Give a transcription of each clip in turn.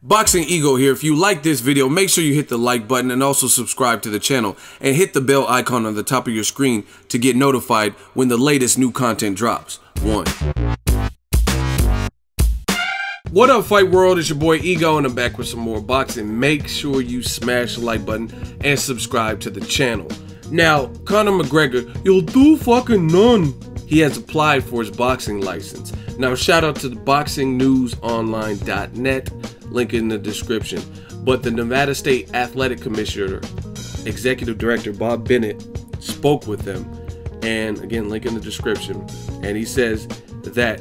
Boxingego here. If you like this video, make sure you hit the like button and also subscribe to the channel and hit the bell icon on the top of your screen to get notified when the latest new content drops. What up, Fight World? It's your boy Ego and I'm back with some more boxing. Make sure you smash the like button and subscribe to the channel. Now, Conor McGregor, you'll do fucking none. He has applied for his boxing license. Now, shout out to the boxingnewsonline.net, link in the description. But the Nevada State Athletic Commissioner, Executive Director Bob Bennett, spoke with them, and again, link in the description. And he says that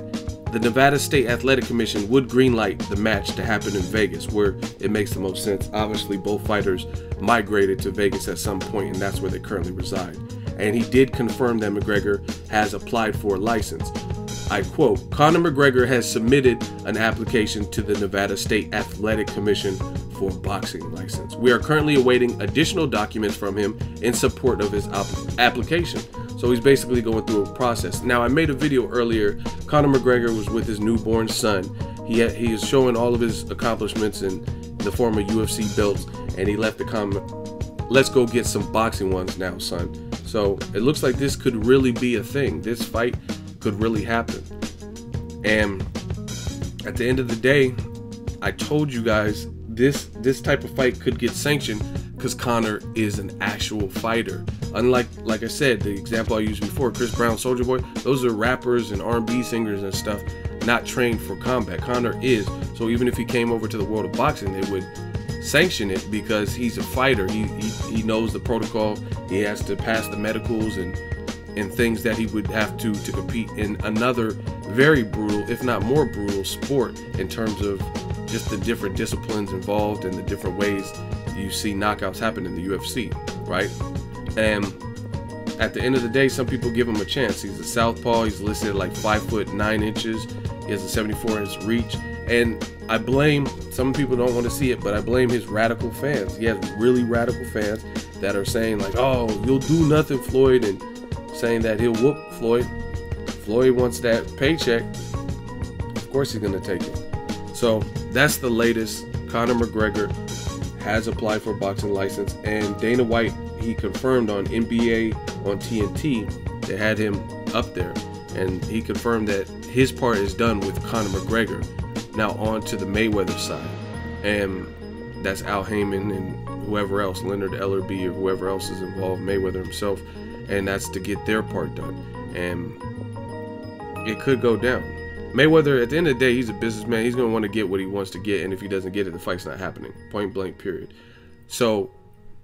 the Nevada State Athletic Commission would greenlight the match to happen in Vegas, where it makes the most sense. Obviously, both fighters migrated to Vegas at some point, and that's where they currently reside. And he did confirm that McGregor has applied for a license. I quote, Conor McGregor has submitted an application to the Nevada State Athletic Commission for a boxing license. We are currently awaiting additional documents from him in support of his application. So he's basically going through a process. Now, I made a video earlier. Conor McGregor was with his newborn son. He is showing all of his accomplishments in the form of UFC belts, and he left the comment, "Let's go get some boxing ones now, son." So it looks like this could really be a thing. This fight could really happen. And at the end of the day, I told you guys this type of fight could get sanctioned because Conor is an actual fighter. Unlike, like I said, the example I used before, Chris Brown, Soulja Boy, those are rappers and R&B singers and stuff, not trained for combat. Conor is. So even if he came over to the world of boxing, they would sanction it because he's a fighter. He knows the protocol. He has to pass the medicals and things that he would have to compete in another very brutal, if not more brutal, sport in terms of just the different disciplines involved and the different ways you see knockouts happen in the UFC, right? And at the end of the day, some people give him a chance. He's a southpaw. He's listed at like 5'9". He has a 74-inch reach. And I blame, some people don't want to see it, but I blame his radical fans. He has really radical fans that are saying like, oh, you'll do nothing, Floyd, and saying that he'll whoop Floyd. Floyd wants that paycheck. Of course he's going to take it. So that's the latest. Conor McGregor has applied for a boxing license, and Dana White, he confirmed on NBA on TNT, they had him up there, and he confirmed that his part is done with Conor McGregor. Now on to the Mayweather side, and that's Al Heyman and whoever else, Leonard Ellerbe or whoever else is involved, Mayweather himself, and that's to get their part done. And it could go down. Mayweather, at the end of the day, he's a businessman. He's going to want to get what he wants to get, and if he doesn't get it, the fight's not happening. Point blank, period. So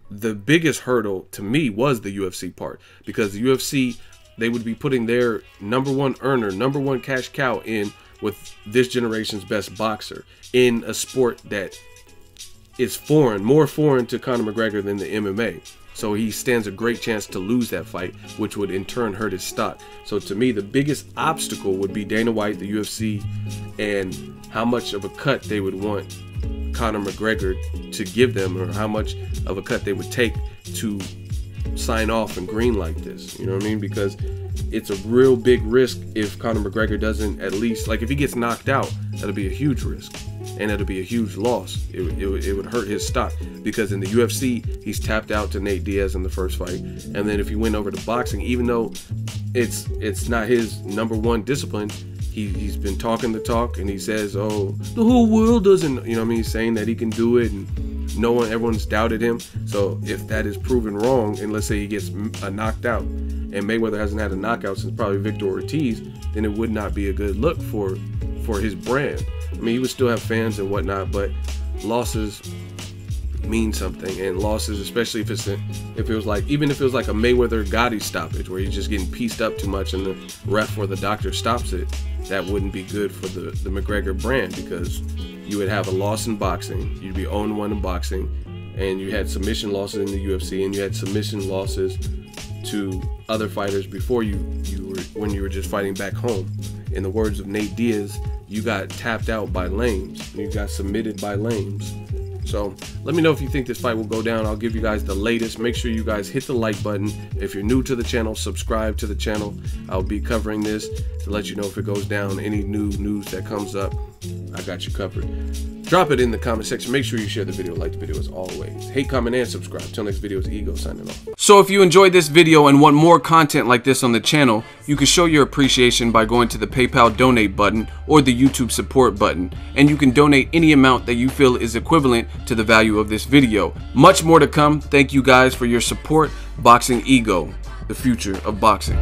the biggest hurdle to me was the UFC part, because the UFC, they would be putting their number one earner, number one cash cow in with this generation's best boxer in a sport that is foreign, more foreign to Conor McGregor than the MMA. So he stands a great chance to lose that fight, which would in turn hurt his stock. So to me, the biggest obstacle would be Dana White, the UFC, and how much of a cut they would want Conor McGregor to give them, or how much of a cut they would take to sign off and green like this. You know what I mean? Because it's a real big risk if Conor McGregor doesn't, at least, like if he gets knocked out, that'll be a huge risk. And it'll be a huge loss. It would hurt his stock, because in the UFC, he's tapped out to Nate Diaz in the first fight. And then if he went over to boxing, even though it's not his number one discipline, he's been talking the talk, and he says, oh, the whole world doesn't, you know what I mean? He's saying that he can do it, and everyone's doubted him. So if that is proven wrong, and let's say he gets knocked out, and Mayweather hasn't had a knockout since probably Victor Ortiz, then it would not be a good look for his brand. I mean, he would still have fans and whatnot, but losses mean something, and losses, especially if it was like, even if it was like a Mayweather Gotti stoppage where he's just getting pieced up too much and the ref or the doctor stops it, that wouldn't be good for the McGregor brand, because you would have a loss in boxing, you'd be 0-1 in boxing, and you had submission losses in the UFC, and you had submission losses to other fighters before when you were just fighting back home. In the words of Nate Diaz, you got tapped out by lames. You got submitted by lames. So let me know if you think this fight will go down. I'll give you guys the latest. Make sure you guys hit the like button. If you're new to the channel, subscribe to the channel. I'll be covering this to let you know if it goes down. Any new news that comes up, I got you covered. Drop it in the comment section. Make sure you share the video, like the video as always. Hate, comment, and subscribe. Till next video, it's Ego signing off. So if you enjoyed this video and want more content like this on the channel, you can show your appreciation by going to the PayPal donate button or the YouTube support button, and you can donate any amount that you feel is equivalent to the value of this video. Much more to come. Thank you guys for your support. Boxingego, the future of boxing.